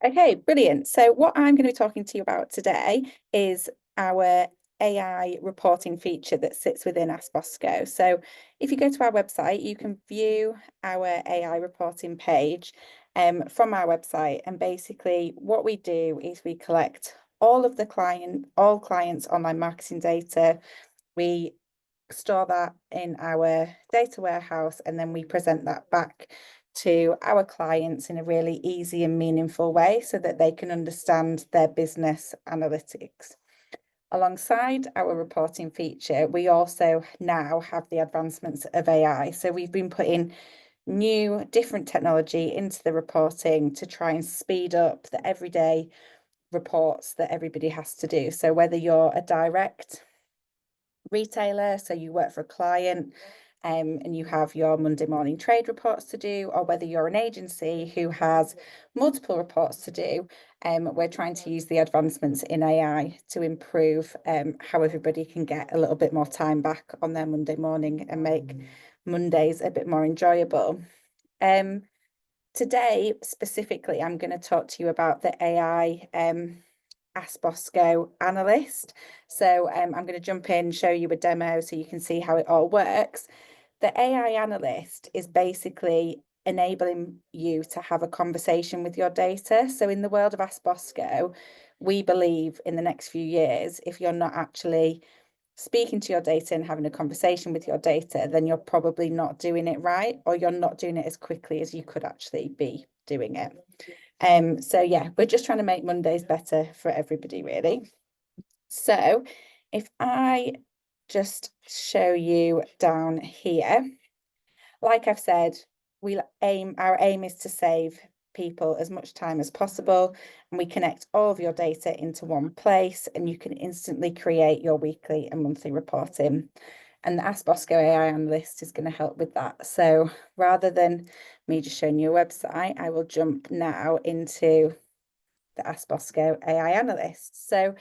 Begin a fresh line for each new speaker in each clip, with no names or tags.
Okay, brilliant. So what I'm going to be talking to you about today is our AI reporting feature that sits within Ask Bosco. So if you go to our website, you can view our AI reporting page from our website. And basically what we do is we collect all clients' online marketing data. We store that in our data warehouse, and then we present that back to our clients in a really easy and meaningful way so that they can understand their business analytics. Alongside our reporting feature, we also now have the advancements of AI. So we've been putting new, different technology into the reporting to try and speed up the everyday reports that everybody has to do. So whether you're a direct retailer, so you work for a client, and you have your Monday morning trade reports to do, or whether you're an agency who has multiple reports to do, we're trying to use the advancements in AI to improve how everybody can get a little bit more time back on their Monday morning and make Mondays a bit more enjoyable. Today, specifically, I'm going to talk to you about the AI Ask Bosco Analyst. So I'm going to jump in, show you a demo so you can see how it all works. The AI Analyst is basically enabling you to have a conversation with your data. So in the world of Ask Bosco, we believe in the next few years, if you're not actually speaking to your data and having a conversation with your data, then you're probably not doing it right, or you're not doing it as quickly as you could actually be doing it. So yeah, we're just trying to make Mondays better for everybody, really. So if I just show you down here, like I've said, our aim is to save people as much time as possible, and we connect all of your data into one place, and you can instantly create your weekly and monthly reporting. And the Ask Bosco AI Analyst is going to help with that. So rather than me just showing you a website, I will jump now into the Ask Bosco AI Analyst. So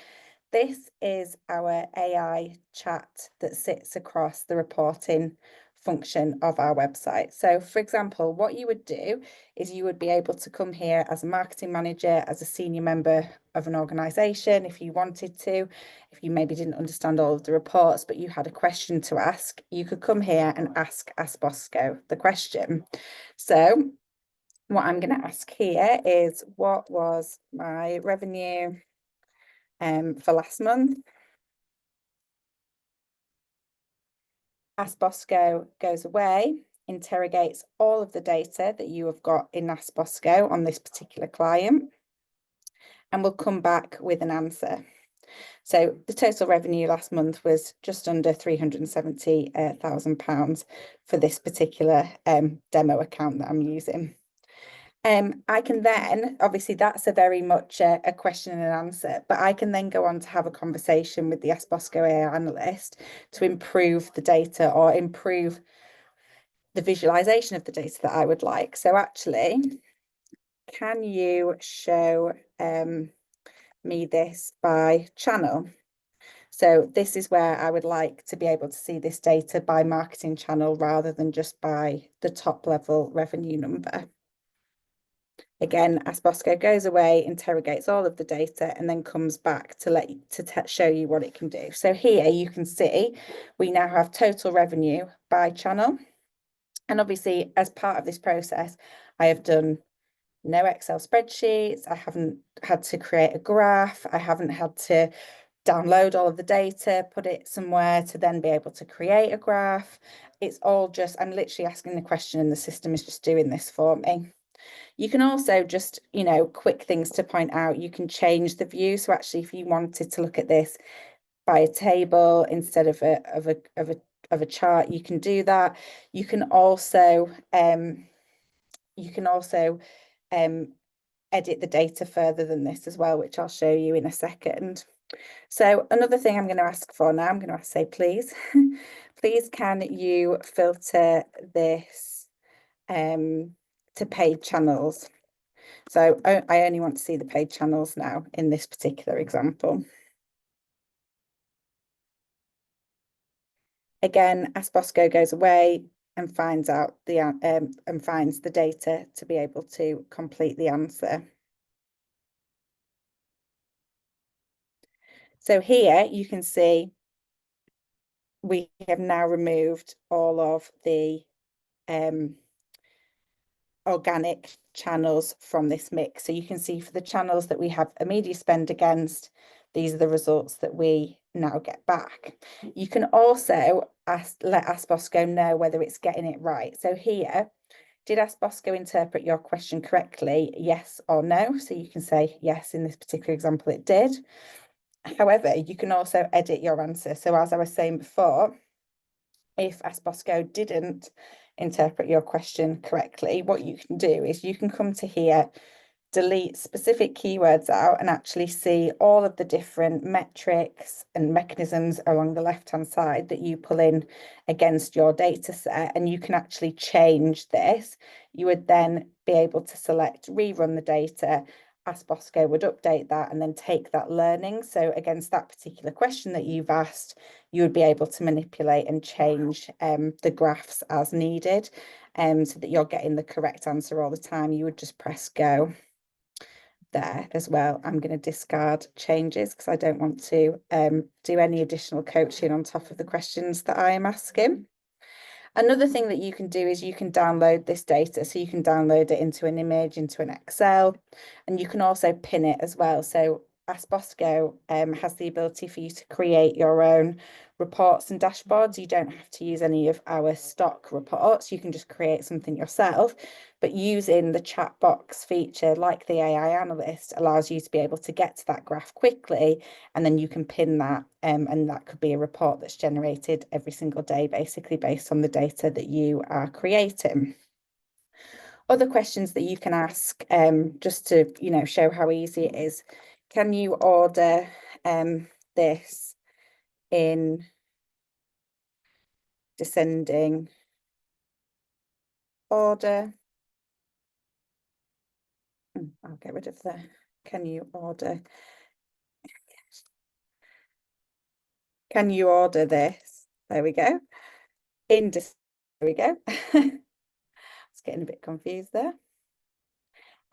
this is our AI chat that sits across the reporting function of our website. So for example, what you would do is you would be able to come here as a marketing manager, as a senior member of an organization, if you wanted to, if you maybe didn't understand all of the reports, but you had a question to ask, you could come here and ask Bosco the question. So what I'm going to ask here is, what was my revenue for last month? Ask Bosco goes away, interrogates all of the data that you have got in Ask Bosco on this particular client, and will come back with an answer. So the total revenue last month was just under £370,000 for this particular demo account that I'm using. I can then, obviously that's a very much a question and an answer, but I can then go on to have a conversation with the Ask Bosco AI Analyst to improve the data or improve the visualization of the data that I would like. So actually, can you show me this by channel? So this is where I would like to be able to see this data by marketing channel rather than just by the top level revenue number. Again, Ask Bosco goes away, interrogates all of the data, and then comes back to show you what it can do. So here you can see we now have total revenue by channel. And obviously, as part of this process, I have done no Excel spreadsheets. I haven't had to create a graph. I haven't had to download all of the data, put it somewhere to then be able to create a graph. It's all just, I'm literally asking the question and the system is just doing this for me. You can also just, quick things to point out, you can change the view. So actually, if you wanted to look at this by a table instead of a chart, you can do that. You can also edit the data further than this as well, which I'll show you in a second. So another thing I'm going to ask for now, I'm going to say, please, please can you filter this to paid channels? So I only want to see the paid channels now in this particular example. Again, Ask Bosco goes away, and finds out the and finds the data to be able to complete the answer. So here you can see we have now removed all of the organic channels from this mix. So you can see for the channels that we have a media spend against, these are the results that we now get back. You can also let Ask Bosco know whether it's getting it right. So here, did Ask Bosco interpret your question correctly? Yes or no. So you can say yes, in this particular example, it did. However, you can also edit your answer. So as I was saying before, if Ask Bosco didn't interpret your question correctly, what you can do is you can come to here, delete specific keywords out, and actually see all of the different metrics and mechanisms along the left-hand side that you pull in against your data set, and you can actually change this. You would then be able to select rerun the data. Ask Bosco would update that and then take that learning. So against that particular question that you've asked, you would be able to manipulate and change the graphs as needed, so that you're getting the correct answer all the time. You would just press go there as well. I'm going to discard changes because I don't want to do any additional coaching on top of the questions that I am asking. Another thing that you can do is you can download this data. So you can download it into an image, into an Excel, and you can also pin it as well. So Ask Bosco has the ability for you to create your own reports and dashboards. You don't have to use any of our stock reports. You can just create something yourself. But using the chat box feature, like the AI Analyst, allows you to be able to get to that graph quickly, and then you can pin that, and that could be a report that's generated every single day, basically based on the data that you are creating. Other questions that you can ask, just to show how easy it is. Can you order this in descending order? I'll get rid of the can you order this? There we go. There we go. It's getting a bit confused there.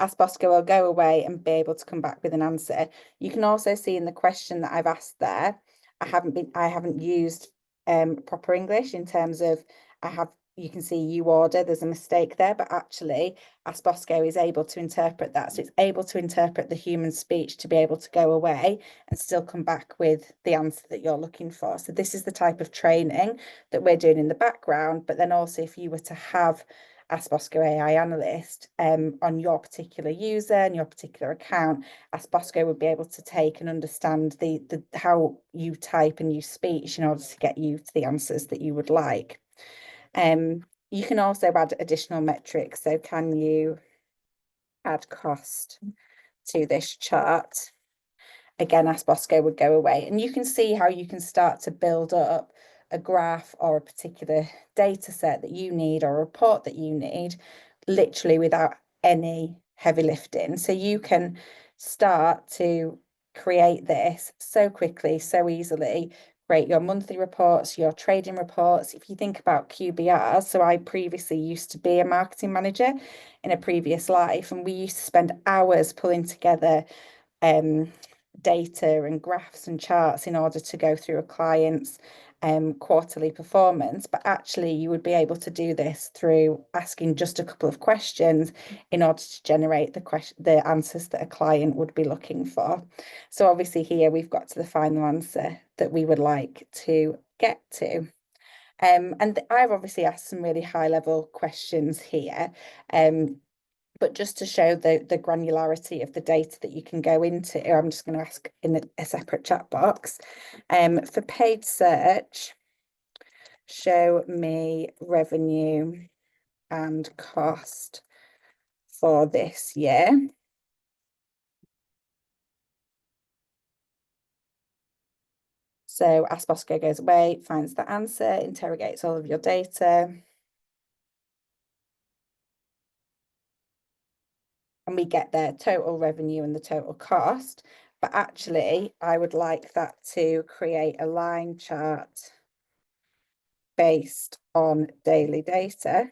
Ask Bosco will go away and be able to come back with an answer. You can also see in the question that I've asked there, I haven't used proper English in terms of you can see you order, there's a mistake there, but actually Ask Bosco is able to interpret that. So it's able to interpret the human speech to be able to go away and still come back with the answer that you're looking for. So this is the type of training that we're doing in the background. But then also, if you were to have Ask Bosco AI Analyst on your particular user and your particular account, Ask Bosco would be able to take and understand the how you type and use speech in order to get you to the answers that you would like. You can also add additional metrics. So can you add cost to this chart? Again, Ask Bosco would go away. And you can see how you can start to build up a graph or a particular data set that you need or a report that you need, literally without any heavy lifting. So you can start to create this so quickly, so easily. Create your monthly reports, your trading reports. If you think about QBRs, so I previously used to be a marketing manager in a previous life, and we used to spend hours pulling together data and graphs and charts in order to go through a client's quarterly performance. But actually, you would be able to do this through asking just a couple of questions in order to generate the answers that a client would be looking for. So obviously here we've got to the final answer that we would like to get to. And I've obviously asked some really high level questions here. But just to show the granularity of the data that you can go into, I'm just going to ask in a separate chat box. For paid search, show me revenue and cost for this year. So Ask Bosco goes away, finds the answer, interrogates all of your data. And we get their total revenue and the total cost. But actually, I would like that to create a line chart based on daily data.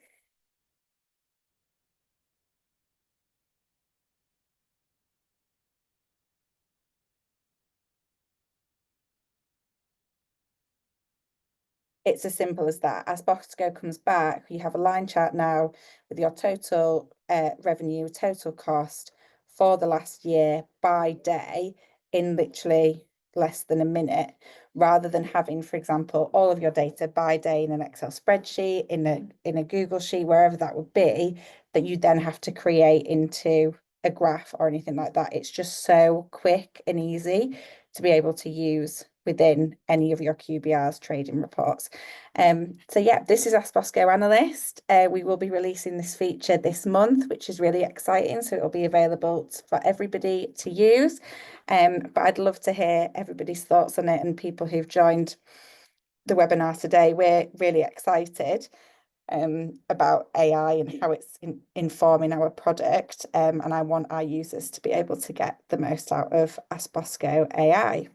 It's as simple as that. As Bosco comes back, you have a line chart now with your total revenue, total cost for the last year by day in literally less than a minute, rather than having, for example, all of your data by day in an Excel spreadsheet, in a Google sheet, wherever that would be, that you then have to create into a graph or anything like that. It's just so quick and easy to be able to use within any of your QBR's trading reports. So yeah, this is Ask Bosco Analyst. We will be releasing this feature this month, which is really exciting. So it'll be available for everybody to use. But I'd love to hear everybody's thoughts on it and people who've joined the webinar today. We're really excited about AI and how it's informing our product. And I want our users to be able to get the most out of Ask Bosco AI.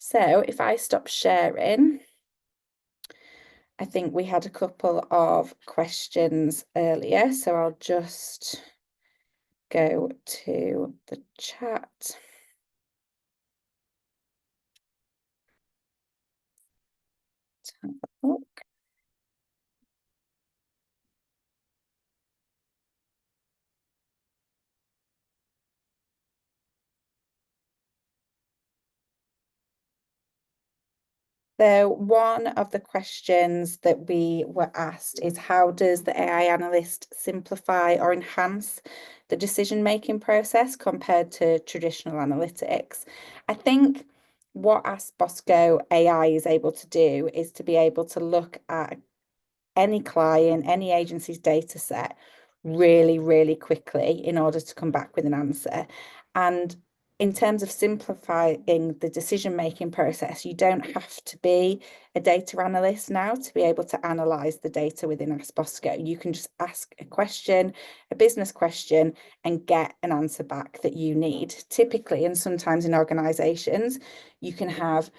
So if I stop sharing, I think we had a couple of questions earlier, so I'll just go to the chat. So one of the questions that we were asked is, how does the AI analyst simplify or enhance the decision-making process compared to traditional analytics? I think what Ask Bosco AI is able to do is to be able to look at any client, any agency's data set really, really quickly in order to come back with an answer. And in terms of simplifying the decision-making process, you don't have to be a data analyst now to be able to analyze the data within Ask Bosco. You can just ask a question, a business question, and get an answer back that you need. Typically, and sometimes in organizations, you can have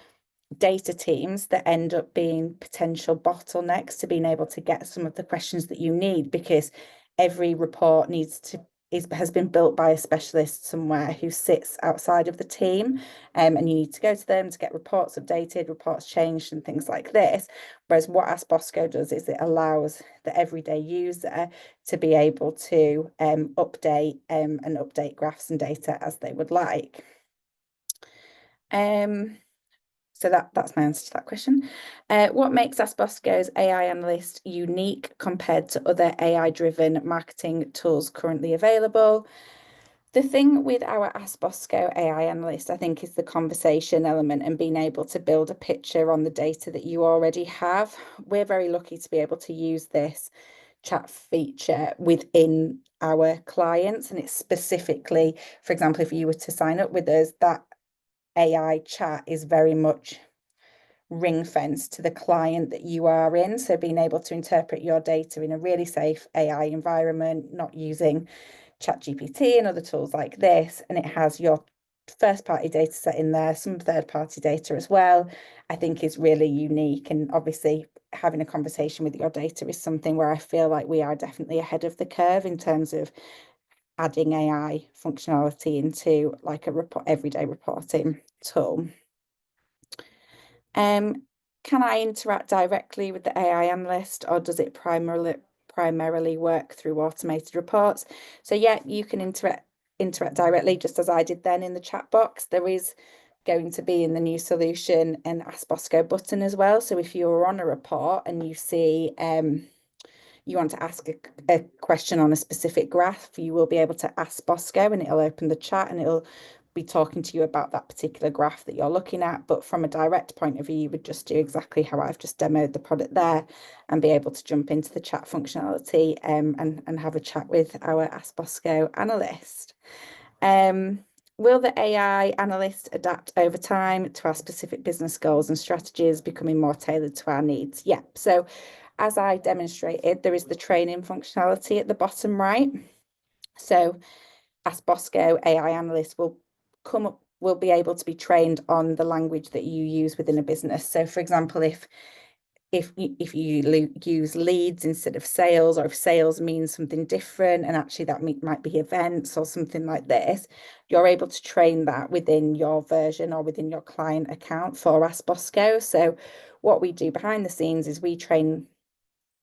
data teams that end up being potential bottlenecks to being able to get some of the questions that you need, because every report has been built by a specialist somewhere who sits outside of the team, and you need to go to them to get reports updated, reports changed, and things like this. Whereas what Ask Bosco does is it allows the everyday user to be able to update and update graphs and data as they would like. So that's my answer to that question. What makes Ask Bosco's AI Analyst unique compared to other AI-driven marketing tools currently available? The thing with our Ask Bosco AI Analyst, I think, is the conversation element and being able to build a picture on the data that you already have. We're very lucky to be able to use this chat feature within our clients, and it's specifically, for example, if you were to sign up with us, that AI chat is very much ring fence to the client that you are in. So being able to interpret your data in a really safe AI environment, not using ChatGPT and other tools like this, and it has your first party data set in there, some third party data as well, I think is really unique. And obviously having a conversation with your data is something where I feel like we are definitely ahead of the curve in terms of adding AI functionality into like a everyday reporting tool. Can I interact directly with the AI analyst, or does it primarily work through automated reports? So yeah, you can interact directly, just as I did then in the chat box. There is going to be in the new solution an Ask Bosco button as well. So if you're on a report and you see you want to ask a question on a specific graph, you will be able to ask Bosco and it'll open the chat and it'll be talking to you about that particular graph that you're looking at. But from a direct point of view, you would just do exactly how I've just demoed the product there and be able to jump into the chat functionality and have a chat with our Ask Bosco analyst. Will the AI analyst adapt over time to our specific business goals and strategies, becoming more tailored to our needs? Yeah. So as I demonstrated, there is the training functionality at the bottom right. So Ask Bosco AI Analyst will be able to be trained on the language that you use within a business. So for example, if if you use leads instead of sales, or if sales means something different and actually that might be events or something like this, you're able to train that within your version or within your client account for Ask Bosco. So what we do behind the scenes is we train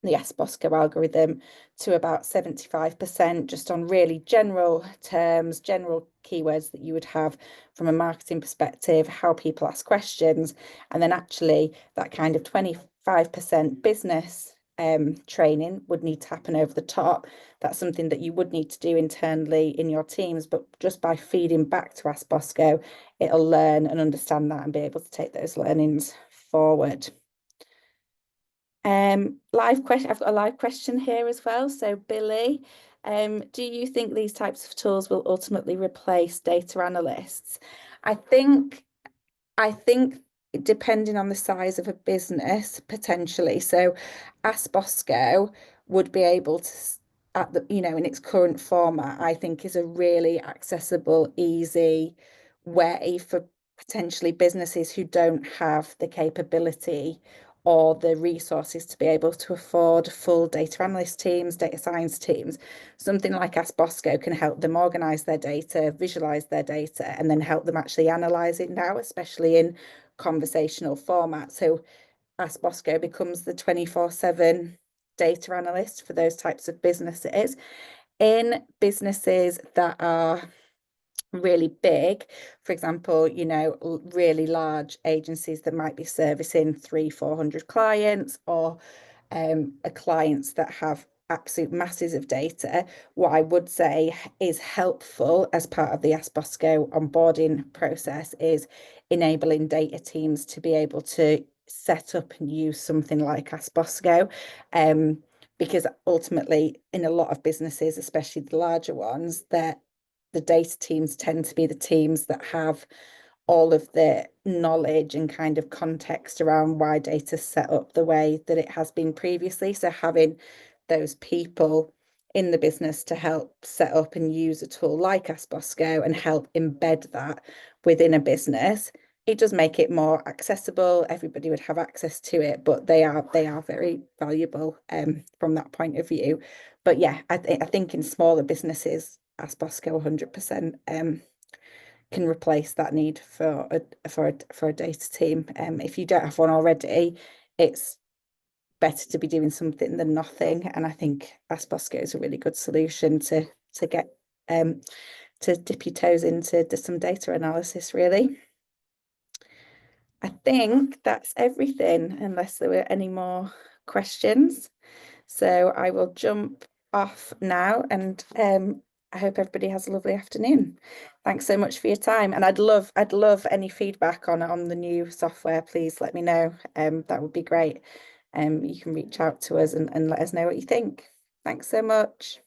the ASK BOSCO algorithm to about 75% just on really general terms, general keywords that you would have from a marketing perspective, how people ask questions, and then actually that kind of 25% business training would need to happen over the top. That's something that you would need to do internally in your teams, but just by feeding back to Ask Bosco, it'll learn and understand that and be able to take those learnings forward. Live question. I've got a live question here as well. So, Billy, do you think these types of tools will ultimately replace data analysts? I think I think depending on the size of a business, potentially. So Ask Bosco would be able to, at the, in its current format, I think is a really accessible, easy way for potentially businesses who don't have the capability or the resources to be able to afford full data analyst teams, data science teams. Something like Ask Bosco can help them organize their data, visualize their data, and then help them actually analyze it now, especially in conversational format. So Ask Bosco becomes the 24/7 data analyst for those types of businesses. In businesses that are really big, for example, really large agencies that might be servicing 300-400 clients, or clients that have absolute masses of data, what I would say is helpful as part of the Ask Bosco onboarding process is enabling data teams to be able to set up and use something like Ask Bosco. Because ultimately, in a lot of businesses, especially the larger ones, the data teams tend to be the teams that have all of the knowledge and kind of context around why data set up the way that it has been previously. So having those people in the business to help set up and use a tool like Ask Bosco and help embed that within a business, it does make it more accessible. Everybody would have access to it, but they are very valuable from that point of view. But yeah, I think in smaller businesses, Ask Bosco 100% can replace that need for a data team. If you don't have one already, it's better to be doing something than nothing. And I think Ask Bosco is a really good solution to get to dip your toes into some data analysis, really. I think that's everything, unless there were any more questions. So I will jump off now, and I hope everybody has a lovely afternoon. Thanks so much for your time. And I'd love any feedback on the new software. Please let me know. That would be great. You can reach out to us and let us know what you think. Thanks so much.